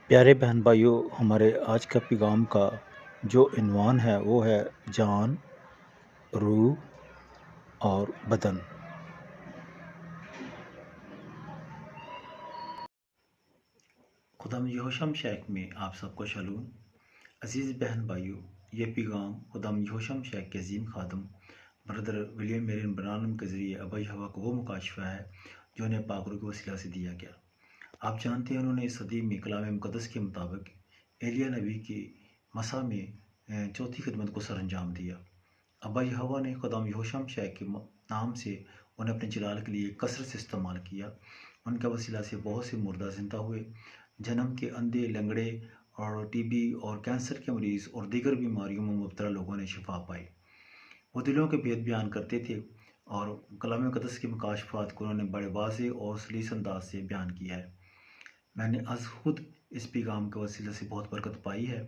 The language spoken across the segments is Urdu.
پیارے بہن بھائیوں، ہمارے آج کا پیغام کا جو عنوان ہے وہ ہے جان، روح اور بدن۔ خدام یہوشم شیخ میں آپ سب کو شلوم۔ عزیز بہن بھائیوں، یہ پیغام خدام یہوشم شیخ کے عظیم خادم برادر ولیم میرین برانم کے ذریعے ابائی ہوا کو وہ مکاشفہ ہے جو انہیں پاک روح کے وسیلہ سے دیا گیا۔ آپ جانتے ہیں انہوں نے اس صدی میں کلام مقدس کے مطابق ایلیہ نبی کی مسا میں چوتھی خدمت کو سر انجام دیا۔ ابا یہوہ نے خدام یہوشم شیخ کے نام سے انہیں اپنے جلال کے لیے کثرت سے استعمال کیا۔ ان کا وسیلہ سے بہت سے مردہ زندہ ہوئے، جنم کے اندھے، لنگڑے اور ٹی بی اور کینسر کے مریض اور دیگر بیماریوں میں مبتلا لوگوں نے شفا پائی۔ وہ دلوں کے بھید بیان کرتے تھے اور کلام مقدس کے مکاشفات کو انہوں نے بڑے واضح اور سلیس انداز سے بیان کیا ہے۔ میں نے از خود اس پیغام کے وسیلے سے بہت برکت پائی ہے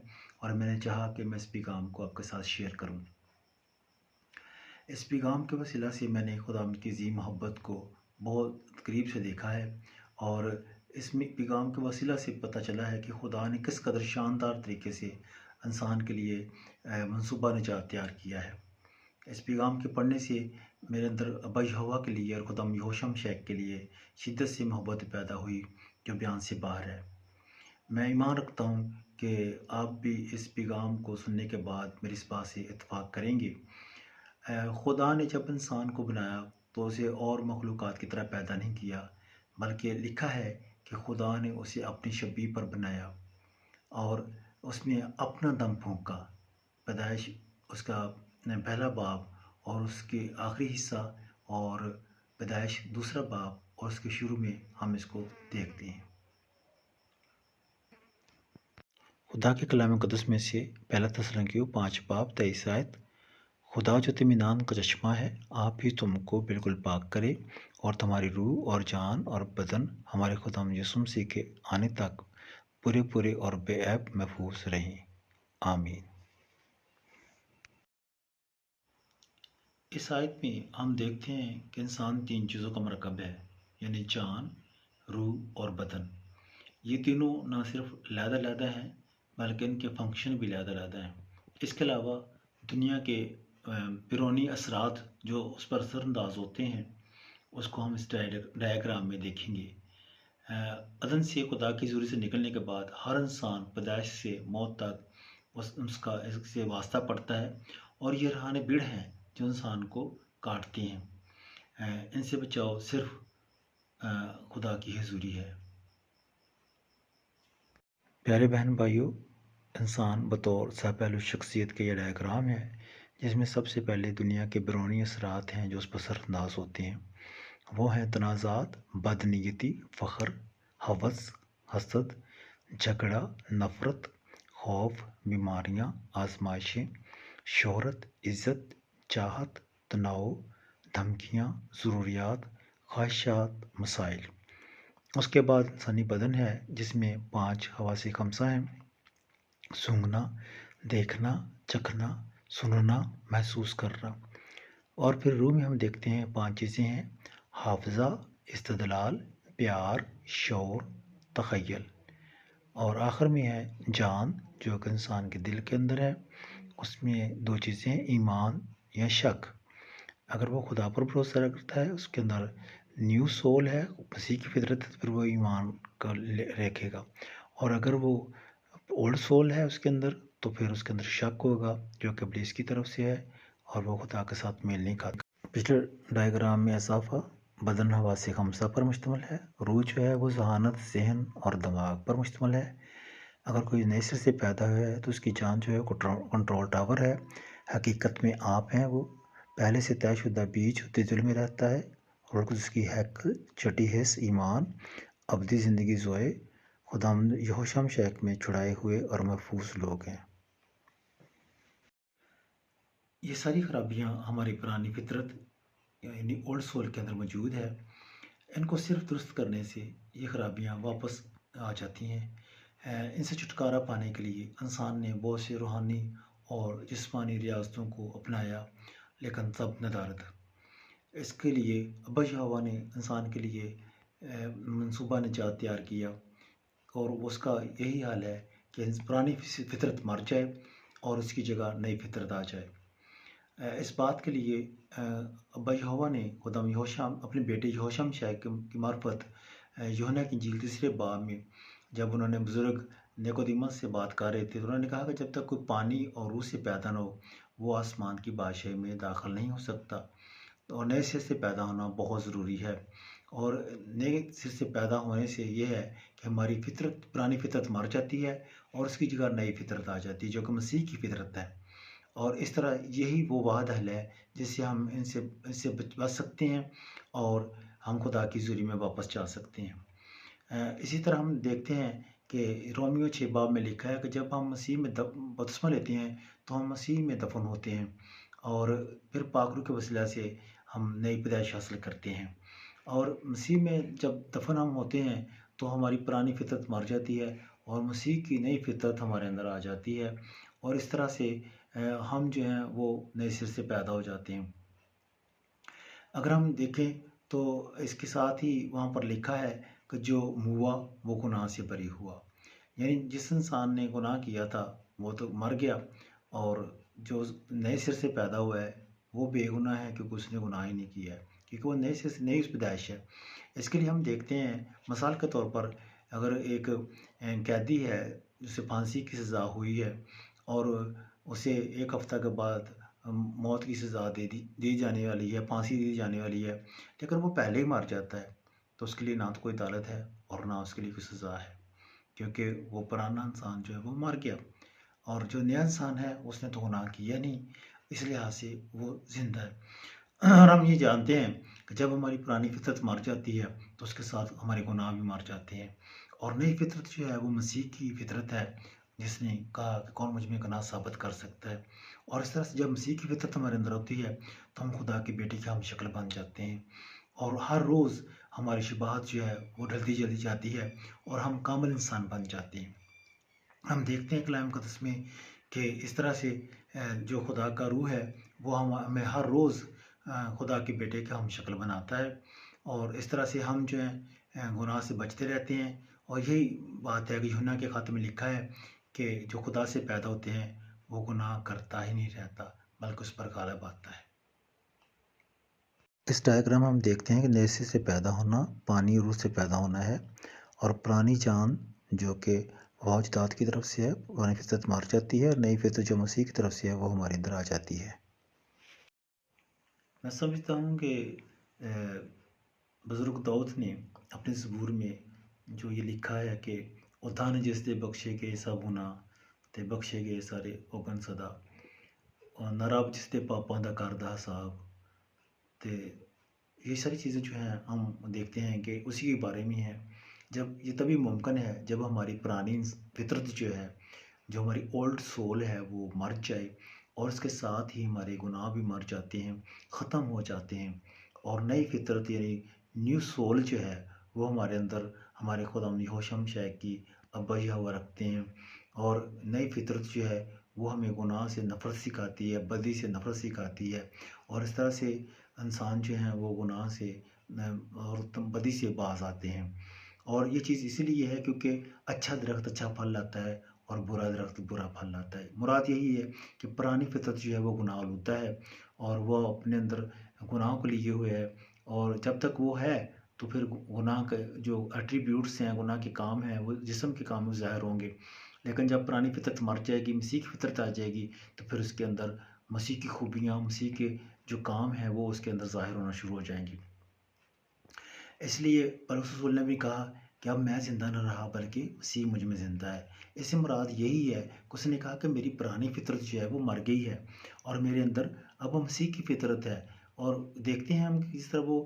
اور میں نے چاہا کہ میں اس پیغام کو آپ کے ساتھ شیئر کروں۔ اس پیغام کے وسیلہ سے میں نے خدا کی عظیم محبت کو بہت قریب سے دیکھا ہے اور اس میں پیغام کے وسیلہ سے پتہ چلا ہے کہ خدا نے کس قدر شاندار طریقے سے انسان کے لیے منصوبہ نجات تیار کیا ہے۔ اس پیغام کے پڑھنے سے میرے اندر ابا یہوہ کے لیے اور خدام یہوشم شیخ کے لیے شدت سے محبت پیدا ہوئی جو بیان سے باہر ہے۔ میں ایمان رکھتا ہوں کہ آپ بھی اس پیغام کو سننے کے بعد میری اس بات سے اتفاق کریں گے۔ خدا نے جب انسان کو بنایا تو اسے اور مخلوقات کی طرح پیدا نہیں کیا، بلکہ لکھا ہے کہ خدا نے اسے اپنی شبیہ پر بنایا اور اس میں اپنا دم پھونکا۔ پیدائش اس کا پہلا باب اور اس کے آخری حصہ اور پیدائش دوسرا باب اور اس کے شروع میں ہم اس کو دیکھتے ہیں۔ خدا کے کلام مقدس میں سے پہلا تسلنکیوں 5 باب 23 آیت: خدا جو اطمینان کا چشمہ ہے آپ ہی تم کو بالکل پاک کرے اور تمہاری روح اور جان اور بدن ہمارے خدا یسوع مسیح کے آنے تک پورے اور بے عیب محفوظ رہیں۔ آمین۔ اس آیت میں ہم دیکھتے ہیں کہ انسان 3 چیزوں کا مرکب ہے، یعنی جان، روح اور بدن۔ یہ تینوں نہ صرف علیحدہ ہیں بلکہ ان کے فنکشن بھی علیحدہ ہیں۔ اس کے علاوہ دنیا کے بیرونی اثرات جو اس پر اثر انداز ہوتے ہیں اس کو ہم اس ڈائیگرام میں دیکھیں گے۔ عدن سے خدا کی حضوری سے نکلنے کے بعد ہر انسان پیدائش سے موت تک اس کا اس سے واسطہ پڑتا ہے اور یہ رہانے بھیڑ ہیں جو انسان کو کاٹتے ہیں۔ ان سے بچاؤ صرف خدا کی حضوری ہے۔ پیارے بہن بھائیوں، انسان بطور سہ پہلو شخصیت کے یہ ڈائیگرام ہے جس میں سب سے پہلے دنیا کے بیرونی اثرات ہیں جو اس پر اثر انداز ہوتے ہیں۔ وہ ہیں تنازعات، بدنیتی، فخر، ہوس، حسد، جھگڑا، نفرت، خوف، بیماریاں، آزمائشیں، شہرت، عزت، چاہت، تناؤ، دھمکیاں، ضروریات، خواہشات، مسائل۔ اس کے بعد انسانی بدن ہے جس میں 5 حواس خمسہ ہیں: سونگھنا، دیکھنا، چکھنا، سننا، محسوس کرنا۔ اور پھر روح میں ہم دیکھتے ہیں 5 چیزیں ہیں: حافظہ، استدلال، پیار، شعور، تخیل۔ اور آخر میں ہے جان جو کہ انسان کے دل کے اندر ہے۔ اس میں 2 چیزیں ہیں: ایمان یا شک۔ اگر وہ خدا پر بھروسہ رکھتا ہے اس کے اندر نیو سول ہے، مسیح کی فطرت ہے، پھر وہ ایمان کا رکھے گا۔ اور اگر وہ اولڈ سول ہے اس کے اندر تو پھر اس کے اندر شک ہوگا جو کہ ابلیس کی طرف سے ہے اور وہ خدا کے ساتھ میل نہیں کھاتا۔ پچھلے ڈائیگرام میں اضافہ بدن حواس خمسہ پر مشتمل ہے۔ روح جو ہے وہ ذہانت، ذہن اور دماغ پر مشتمل ہے۔ اگر کوئی نئے سر سے پیدا ہوا ہے تو اس کی جان جو ہے کنٹرول ٹاور ہے۔ حقیقت میں آپ ہیں، وہ پہلے سے طے شدہ بیج دل میں رہتا ہے اور اس کی ہیکل، چھٹی حص، ایمان، ابدی زندگی زوئے خداوند یہوشم شیخ میں چھڑائے ہوئے اور محفوظ لوگ ہیں۔ یہ ساری خرابیاں ہماری پرانی فطرت یعنی اولڈ سول کے اندر موجود ہے۔ ان کو صرف درست کرنے سے یہ خرابیاں واپس آ جاتی ہیں۔ ان سے چھٹکارا پانے کے لیے انسان نے بہت سے روحانی اور جسمانی ریاضتوں کو اپنایا، لیکن تب ندارت۔ اس کے لیے ابا یہوہ نے انسان کے لیے منصوبہ نجات تیار کیا۔ اور اس کا یہی حال ہے کہ پرانی فطرت مر جائے اور اس کی جگہ نئی فطرت آ جائے۔ اس بات کے لیے ابا یہوہ نے خدا یہوشع اپنے بیٹے یہوشع شاہ کی معرفت یوحنا کی انجیل 3 باب میں جب انہوں نے بزرگ نیکودیمس سے بات کر رہے تھے تو انہوں نے کہا کہ جب تک کوئی پانی اور روح سے پیدا نہ ہو وہ آسمان کی بادشاہی میں داخل نہیں ہو سکتا، اور نئے سر سے پیدا ہونا بہت ضروری ہے۔ اور نئے سر سے پیدا ہونے سے یہ ہے کہ ہماری فطرت، پرانی فطرت مر جاتی ہے اور اس کی جگہ نئی فطرت آ جاتی ہے جو کہ مسیح کی فطرت ہے۔ اور اس طرح یہی وہ واحد حل ہے جس سے ہم ان سے بچ سکتے ہیں اور ہم خدا کی حضوری میں واپس جا سکتے ہیں۔ اسی طرح ہم دیکھتے ہیں کہ رومیو 6 باب میں لکھا ہے کہ جب ہم مسیح میں بپتسمہ لیتے ہیں تو ہم مسیح میں دفن ہوتے ہیں اور پھر پاک روح کے وسیلہ سے ہم نئی پیدائش حاصل کرتے ہیں۔ اور مسیح میں جب دفن ہم ہوتے ہیں تو ہماری پرانی فطرت مر جاتی ہے اور مسیح کی نئی فطرت ہمارے اندر آ جاتی ہے، اور اس طرح سے ہم جو ہیں وہ نئے سر سے پیدا ہو جاتے ہیں۔ اگر ہم دیکھیں تو اس کے ساتھ ہی وہاں پر لکھا ہے کہ جو ہوا وہ گناہ سے بری ہوا، یعنی جس انسان نے گناہ کیا تھا وہ تو مر گیا، اور جو نئے سر سے پیدا ہوا ہے وہ بے گناہ ہے کیونکہ اس نے گناہ ہی نہیں کیا ہے، کیونکہ وہ نئے سر سے نئی اس پیدائش ہے۔ اس کے لیے ہم دیکھتے ہیں مثال کے طور پر اگر ایک قیدی ہے جسے پھانسی کی سزا ہوئی ہے اور اسے ایک ہفتہ کے بعد موت کی سزا دی جانے والی ہے، پھانسی دی جانے والی ہے، لیکن وہ پہلے ہی مر جاتا ہے تو اس کے لیے نہ تو کوئی عدالت ہے اور نہ اس کے لیے کوئی سزا ہے، کیونکہ وہ پرانا انسان جو ہے وہ مر گیا، اور جو نیا انسان ہے اس نے تو گناہ کیا نہیں، اس لحاظ سے وہ زندہ ہے۔ اور ہم یہ جانتے ہیں کہ جب ہماری پرانی فطرت مر جاتی ہے تو اس کے ساتھ ہمارے گناہ بھی مر جاتے ہیں، اور نئی فطرت جو ہے وہ مسیح کی فطرت ہے جس نے کہا کہ کون مجھ میں گناہ ثابت کر سکتا ہے۔ اور اس طرح سے جب مسیح کی فطرت ہمارے اندر ہوتی ہے تو ہم خدا کے بیٹے کی ہم شکل بن جاتے ہیں، اور ہر روز ہماری شباہت جو ہے وہ ڈھلتی چلی جاتی ہے اور ہم کامل انسان بن جاتے ہیں۔ ہم دیکھتے ہیں کلام مقدس میں کہ اس طرح سے جو خدا کا روح ہے وہ ہمیں ہر روز خدا کے بیٹے کا ہم شکل بناتا ہے، اور اس طرح سے ہم جو ہیں گناہ سے بچتے رہتے ہیں۔ اور یہی بات ہے کہ یوحنا کے خط میں لکھا ہے کہ جو خدا سے پیدا ہوتے ہیں وہ گناہ کرتا ہی نہیں رہتا بلکہ اس پر غالب آتا ہے۔ اس ڈائیگرام میں ہم دیکھتے ہیں کہ نئے سر سے پیدا ہونا پانی روح سے پیدا ہونا ہے، اور پرانی جان جو کہ واجداد کی طرف سے ہے پرانی فطرت مر جاتی ہے، اور نئی فطرت جو مسیح کی طرف سے ہے وہ ہمارے اندر آ جاتی ہے۔ میں سمجھتا ہوں کہ بزرگ داؤد نے اپنے زبور میں جو یہ لکھا ہے کہ ادھان جس دے بخشے گئے سب گناہ تے بخشے گئے سارے اوگن صدا، اور نہ رب جس دے پاپاں دا کردہ حساب، تے یہ ساری چیزیں جو ہیں ہم دیکھتے ہیں کہ اسی کے بارے میں ہیں۔ جب یہ تبھی ممکن ہے جب ہماری پرانی فطرت جو ہے، جو ہماری اولڈ سول ہے وہ مر جائے، اور اس کے ساتھ ہی ہمارے گناہ بھی مر جاتے ہیں، ختم ہو جاتے ہیں، اور نئی فطرت یعنی نیو سول جو ہے وہ ہمارے اندر ہمارے خداوند یہوشع شاہ کی ابا یہوہ رکھتے ہیں، اور نئی فطرت جو ہے وہ ہمیں گناہ سے نفرت سکھاتی ہے، بدی سے نفرت سکھاتی ہے، اور اس طرح سے انسان جو ہیں وہ گناہ سے اور بدی سے باز آتے ہیں۔ اور یہ چیز اسی لیے ہے کیونکہ اچھا درخت اچھا پھل لاتا ہے اور برا درخت برا پھل لاتا ہے۔ مراد یہی ہے کہ پرانی فطرت جو ہے وہ گناہ آلودہ ہے اور وہ اپنے اندر گناہوں کو لیے ہوئے ہے، اور جب تک وہ ہے تو پھر گناہ کے جو ایٹریبیوٹس ہیں، گناہ کے کام ہیں، وہ جسم کے کام میں ظاہر ہوں گے، لیکن جب پرانی فطرت مر جائے گی، مسیح کی فطرت آ جائے گی تو پھر اس کے اندر مسیح کی خوبیاں، مسیح کے جو کام ہیں وہ اس کے اندر ظاہر ہونا شروع ہو جائیں گی۔ اس لیے پولس رسول نے بھی کہا کہ اب میں زندہ نہ رہا بلکہ مسیح مجھ میں زندہ ہے۔ اس سے مراد یہی ہے کہ اس نے کہا کہ میری پرانی فطرت جو ہے وہ مر گئی ہے اور میرے اندر اب مسیح کی فطرت ہے۔ اور دیکھتے ہیں ہم کس طرح وہ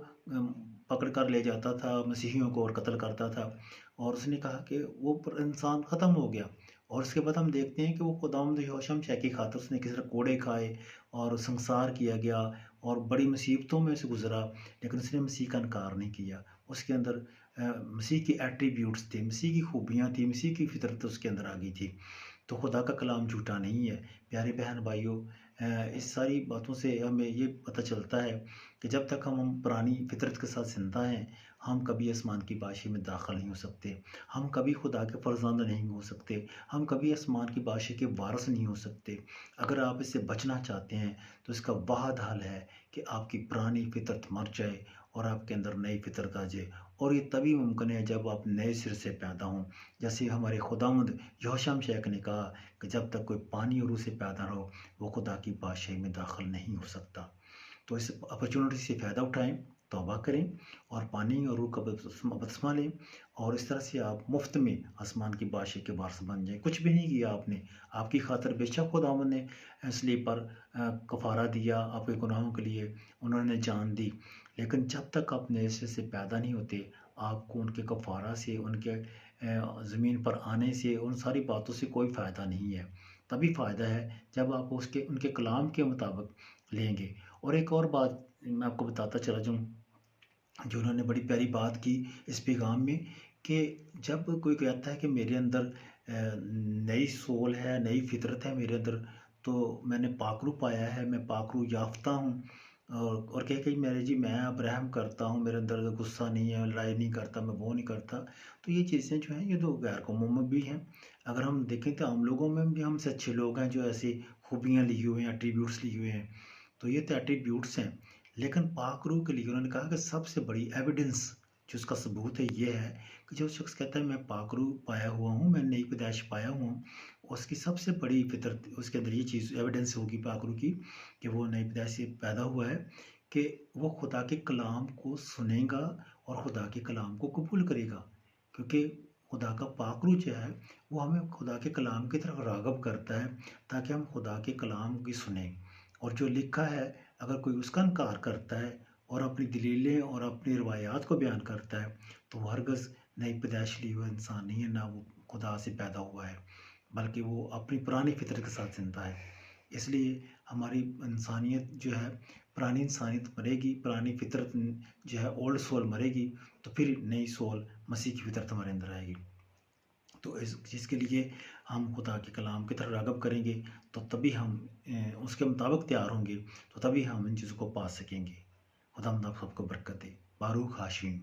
پکڑ کر لے جاتا تھا مسیحیوں کو اور قتل کرتا تھا، اور اس نے کہا کہ وہ انسان ختم ہو گیا، اور اس کے بعد ہم دیکھتے ہیں کہ وہ خداوند یہوشع شاہ کی خاطر اس نے کس طرح کوڑے کھائے اور سنسار کیا گیا اور بڑی مصیبتوں میں سے گزرا، لیکن اس نے مسیح کا انکار نہیں کیا۔ اس کے اندر مسیح کی ایٹریبیوٹس تھے، مسیح کی خوبیاں تھیں، مسیح کی فطرت اس کے اندر آ گئی تھی۔ تو خدا کا کلام جھوٹا نہیں ہے۔ پیارے بہن بھائیوں، اس ساری باتوں سے ہمیں یہ پتہ چلتا ہے کہ جب تک ہم پرانی فطرت کے ساتھ زندہ ہیں ہم کبھی آسمان کی بادشاہی میں داخل نہیں ہو سکتے، ہم کبھی خدا کے فرزند نہیں ہو سکتے، ہم کبھی آسمان کی بادشاہی کے وارث نہیں ہو سکتے۔ اگر آپ اس سے بچنا چاہتے ہیں تو اس کا واحد حل ہے کہ آپ کی پرانی فطرت مر جائے اور آپ کے اندر نئی فطرت آ جائے، اور یہ تبھی ممکن ہے جب آپ نئے سر سے پیدا ہوں۔ جیسے ہمارے خداوند یہوشع مشیخ نے کہا کہ جب تک کوئی پانی اور روح سے پیدا نہ ہو وہ خدا کی بادشاہی میں داخل نہیں ہو سکتا۔ تو اس اپرچونٹی سے فائدہ اٹھائیں، توبہ کریں اور پانی اور روح کا بپتسمہ لیں، اور اس طرح سے آپ مفت میں آسمان کی بادشاہی کے وارث بن جائیں۔ کچھ بھی نہیں کیا آپ نے، آپ کی خاطر بے شک خداوند نے اس پر کفارہ دیا، آپ کے گناہوں کے لیے انہوں نے جان دی، لیکن جب تک آپ نئے سرے سے پیدا نہیں ہوتے آپ کو ان کے کفارہ سے، ان کے زمین پر آنے سے، ان ساری باتوں سے کوئی فائدہ نہیں ہے۔ تبھی فائدہ ہے جب آپ ان کے کلام کے مطابق لیں گے۔ اور ایک اور بات میں آپ کو بتاتا چلا جاؤں، جو انہوں نے بڑی پیاری بات کی اس پیغام میں، کہ جب کوئی کہتا ہے کہ میرے اندر نئی سول ہے، نئی فطرت ہے میرے اندر، تو میں نے پاکرو پایا ہے، میں پاکرو یافتہ ہوں، اور کہہ کہ میں اب رحم کرتا ہوں، میرے اندر غصہ نہیں ہے، لڑائی نہیں کرتا، میں وہ نہیں کرتا، تو یہ چیزیں جو ہیں یہ تو غیر قوموں میں بھی ہیں۔ اگر ہم دیکھیں تو ہم لوگوں میں بھی ہم سے اچھے لوگ ہیں جو ایسی خوبیاں لی ہوئے ہیں، ایٹریبیوٹس لی ہوئے ہیں، تو یہ تو ایٹریبیوٹس ہیں۔ لیکن پاک روح کے لیے انہوں نے کہا کہ سب سے بڑی ایویڈنس جو اس کا ثبوت ہے یہ ہے کہ جو شخص کہتا ہے میں پاک روح پایا ہوا ہوں، میں نئی پیدائش پایا ہوا ہوں، اس کی سب سے بڑی فطرت اس کے اندر یہ چیز ایویڈنس ہوگی پاک روح کی کہ وہ نئی پیدائش سے پیدا ہوا ہے، کہ وہ خدا کے کلام کو سنے گا اور خدا کے کلام کو قبول کرے گا، کیونکہ خدا کا پاک روح جو ہے وہ ہمیں خدا کے کلام کی طرف راغب کرتا ہے تاکہ ہم خدا کے کلام کی سنیں، اور جو لکھا ہے اگر کوئی اس کا انکار کرتا ہے اور اپنی دلیلیں اور اپنی روایات کو بیان کرتا ہے تو وہ ہرگز نئی پیدائش لی ہوا انسان نہیں ہے، نہ وہ خدا سے پیدا ہوا ہے، بلکہ وہ اپنی پرانی فطرت کے ساتھ زندہ ہے۔ اس لیے ہماری انسانیت جو ہے، پرانی انسانیت مرے گی، پرانی فطرت جو ہے اولڈ سول مرے گی، تو پھر نئی سول مسیح کی فطرت ہمارے اندر آئے گی۔ تو اس چیز کے لیے ہم خدا کے کلام کی طرف راغب کریں گے، تو تبھی ہم اس کے مطابق تیار ہوں گے، تو تبھی ہم ان چیزوں کو پا سکیں گے۔ خدا ہم آپ سب کو برکت دے۔ باروک ہاشم۔